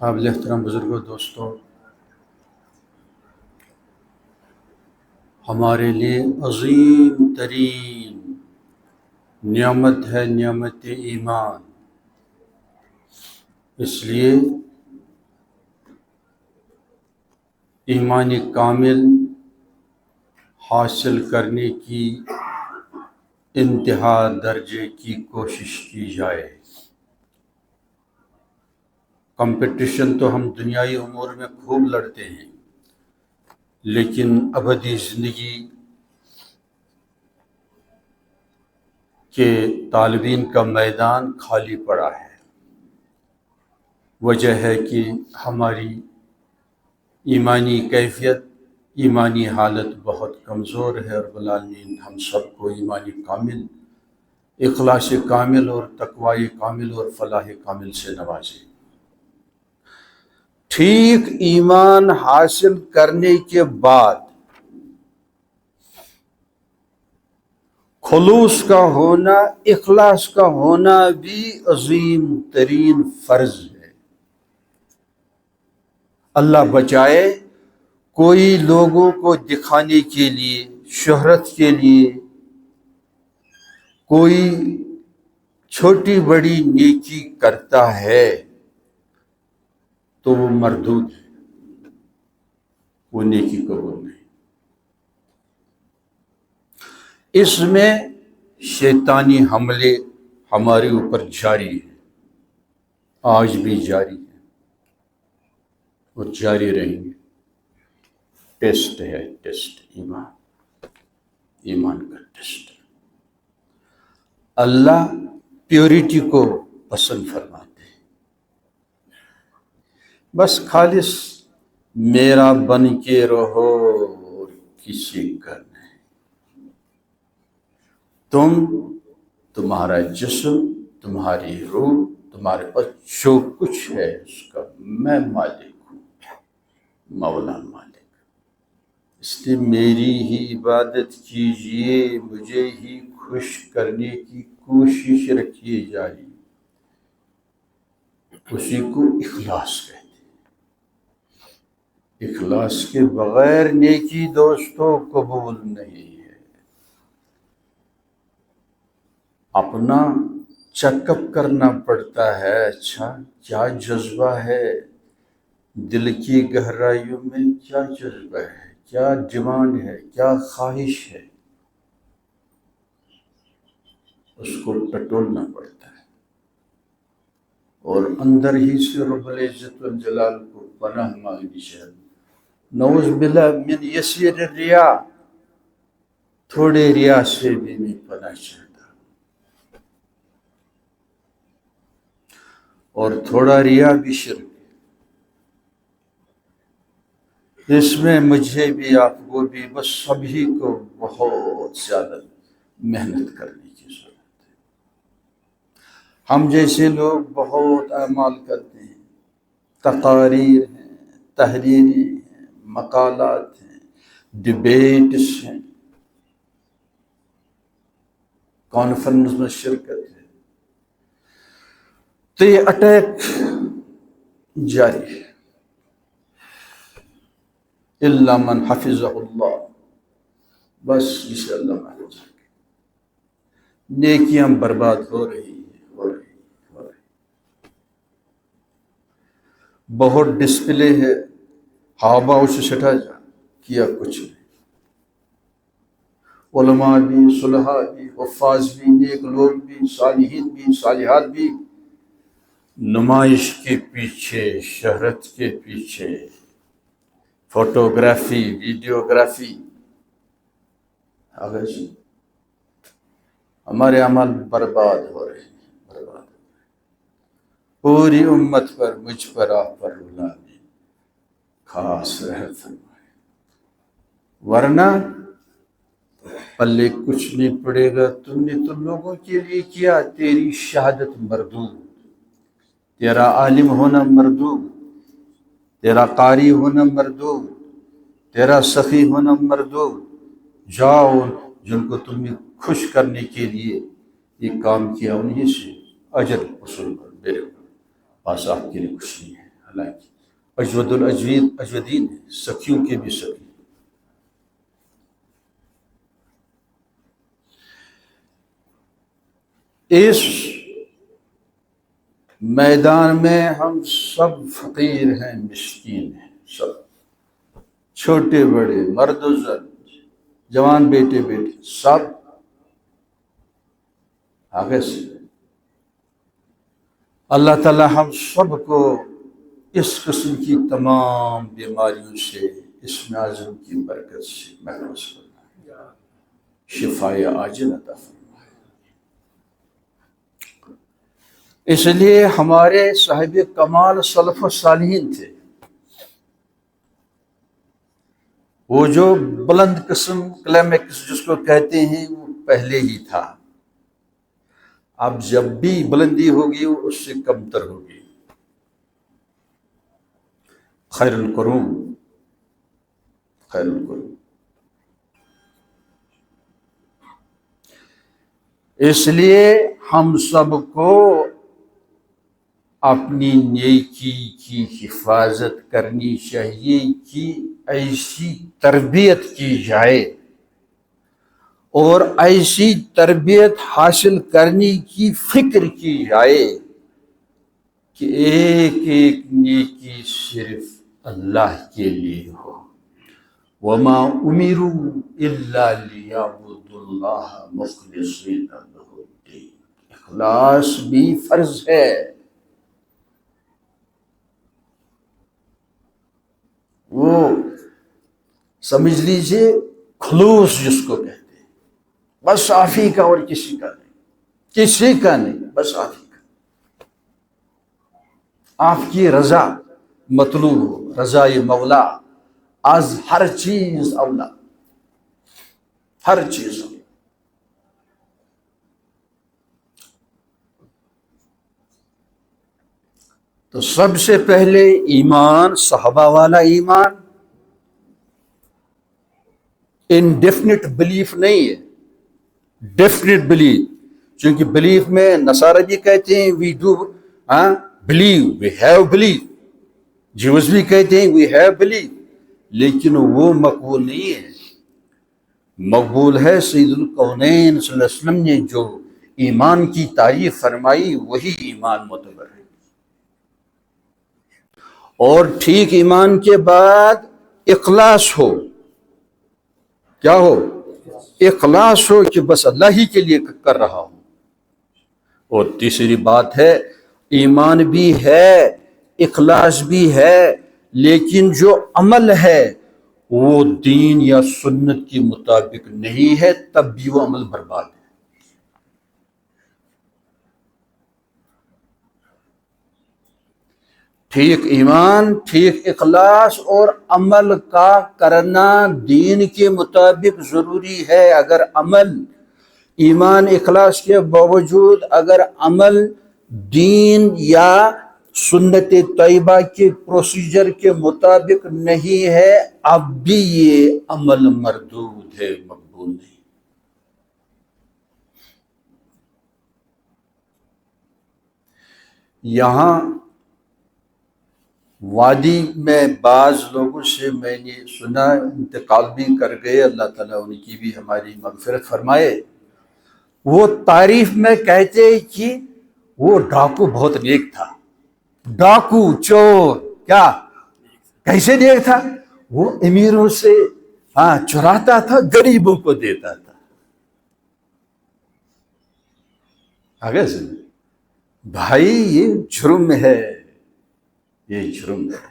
قابل احترام بزرگوں، دوستوں، ہمارے لیے عظیم ترین نعمت ہے نعمت ایمان۔ اس لیے ایمان کامل حاصل کرنے کی انتہا درجے کی کوشش کی جائے۔ کمپٹیشن تو ہم دنیائی امور میں خوب لڑتے ہیں، لیکن ابدی زندگی کے طالبین کا میدان خالی پڑا ہے۔ وجہ ہے کہ ہماری ایمانی کیفیت، ایمانی حالت بہت کمزور ہے، اور رب العالمین ہم سب کو ایمانی کامل، اخلاص کامل اور تقوی کامل اور فلاح کامل سے نوازے۔ ٹھیک ایمان حاصل کرنے کے بعد خلوص کا ہونا، اخلاص کا ہونا بھی عظیم ترین فرض ہے۔ اللہ بچائے کوئی لوگوں کو دکھانے کے لیے، شہرت کے لیے کوئی چھوٹی بڑی نیکی کرتا ہے تو وہ مردود ہے، وہ نیکی قبول نہیں۔ اس میں شیطانی حملے ہمارے اوپر جاری ہیں، آج بھی جاری ہیں اور جاری رہیں گے۔ ٹیسٹ ہے، ٹیسٹ ایمان کا ٹیسٹ۔ اللہ پیورٹی کو پسند فرماتے ہیں، بس خالص میرا بن کے رہو اور کسی کا نہیں۔ تمہارا جسم، تمہاری روح، تمہارے پاس جو کچھ ہے اس کا میں مالک ہوں، مولا مالک۔ اس لیے میری ہی عبادت کیجئے، مجھے ہی خوش کرنے کی کوشش رکھیے جاری۔ اسی کو اخلاص کہتے ہیں۔ اخلاص کے بغیر نیکی دوستوں قبول نہیں ہے۔ اپنا چیک اپ کرنا پڑتا ہے، اچھا کیا جذبہ ہے دل کی گہرائیوں میں، کیا جذبہ ہے، کیا ڈیمانڈ ہے، کیا خواہش ہے، اس کو ٹٹولنا پڑتا ہے، اور اندر ہی سے رب العزت والجلال کو پناہ مانگنی چاہیے۔ نعوذ باللہ من یسیر الریا، تھوڑے ریا سے بھی میں پناہ چاہتا، اور تھوڑا ریا بھی شرک۔ اس میں مجھے بھی، آپ کو بھی، بس سبھی کو بہت زیادہ محنت کرنے کی ضرورت ہے۔ ہم جیسے لوگ بہت اعمال کرتے ہیں، تقاریر ہیں، تحریری ہیں، مقالات ہیں، ڈیبیٹس ہیں، کانفرنس میں شرکت ہے، تو یہ اٹیک جاری ہے۔ الا من حفظہ اللہ، بس جسے اللہ محفوظ رکھے۔ نیکیاں برباد ہو رہی ہیں، ہو رہی ہیں، ہو رہی ہیں۔ بہت ڈسپلے ہے، ہابا اسے سٹا جا کیا کچھ نہیں۔ علماء بھی، صلحاء بھی، حفاظ بھی، نیک لوگ بھی، صالحین بھی، صالحات بھی نمائش کے پیچھے، شہرت کے پیچھے، فوٹوگرافی، ویڈیوگرافی، ہمارے عمل برباد ہو رہے ہیں، برباد ہو رہے ہیں۔ پوری امت پر، مجھ پر، آپ پر اللہ نے خاص رحمت فرمائے، ورنہ پلے کچھ نہیں پڑے گا۔ تم نے تو لوگوں کے لیے کیا، تیری شہادت مردود، تیرا عالم ہونا مردود، تیرا قاری ہونا مردود، تیرا سخی ہونا مردود۔ جاؤ جن کو تم نے خوش کرنے کے لیے یہ کام کیا، انہیں سے اجر وصول کرو، میرے پاس آپ کے لیے کچھ نہیں ہے۔ حالانکہ اجود اجودین سخیوں کے بھی سخی. اس میدان میں ہم سب فقیر ہیں، مسکین ہیں، سب چھوٹے بڑے، مرد و زن، جوان بیٹے بیٹے، سب آگے سے. اللہ تعالی ہم سب کو اس قسم کی تمام بیماریوں سے اس نازم کی برکت سے محفوظ فرمائے، شفائے عاجل عطا فرمائے. اس لیے ہمارے صاحب کمال سلف و صالحین تھے، وہ جو بلند قسم کلیمیکس جس کو کہتے ہیں وہ پہلے ہی تھا، اب جب بھی بلندی ہوگی وہ اس سے کمتر ہوگی. خیر القرون، خیر القرون. اس لیے ہم سب کو اپنی نیکی کی حفاظت کرنی چاہیے کہ ایسی تربیت کی جائے اور ایسی تربیت حاصل کرنے کی فکر کی جائے کہ ایک ایک نیکی صرف اللہ کے لیے ہو. وما امروا الا ليعبدوا الله مخلصين له الدين. اخلاص بھی فرض ہے. وہ سمجھ لیجئے خلوص جس کو کہتے ہیں، بس آپ ہی کا اور کسی کا نہیں، کسی کا نہیں، بس آپ ہی کا. آپ کی رضا مطلوب ہو، رضا مولا از ہر چیز اولا، ہر چیز اولا. تو سب سے پہلے ایمان، صحابہ والا ایمان انڈیفینٹ بلیف نہیں ہے، ڈیفینٹ بلیف. چونکہ بلیف میں نصارہ بھی کہتے ہیں we do believe, we have believe. Jews بھی کہتے ہیں وی ہیو بلیو، لیکن وہ مقبول نہیں ہے. مقبول ہے سید الکونین صلی اللہ علیہ وسلم نے جو ایمان کی تعریف فرمائی، وہی ایمان معتبر ہے. اور ٹھیک ایمان کے بعد اخلاص ہو. کیا ہو؟ اخلاص ہو کہ بس اللہ ہی کے لیے کر رہا ہوں. اور تیسری بات ہے ایمان بھی ہے، اخلاص بھی ہے، لیکن جو عمل ہے وہ دین یا سنت کے مطابق نہیں ہے، تب بھی وہ عمل برباد ہے. ٹھیک ایمان، ٹھیک اخلاص اور عمل کا کرنا دین کے مطابق ضروری ہے. اگر عمل ایمان اخلاص کے باوجود اگر عمل دین یا سنت طیبہ کے پروسیجر کے مطابق نہیں ہے، اب بھی یہ عمل مردود ہے، مقبول نہیں. یہاں وادی میں بعض لوگوں سے میں نے سنا، انتقال بھی کر گئے، اللہ تعالیٰ ان کی بھی ہماری مغفرت فرمائے. وہ تعریف میں کہتے کہ وہ ڈاکو بہت نیک تھا. ڈاکو، چور، کیا کیسے نیک تھا؟ وہ امیروں سے چراتا تھا، غریبوں کو دیتا تھا. آگے سے بھائی یہ جرم ہے، یہ جرم ہے.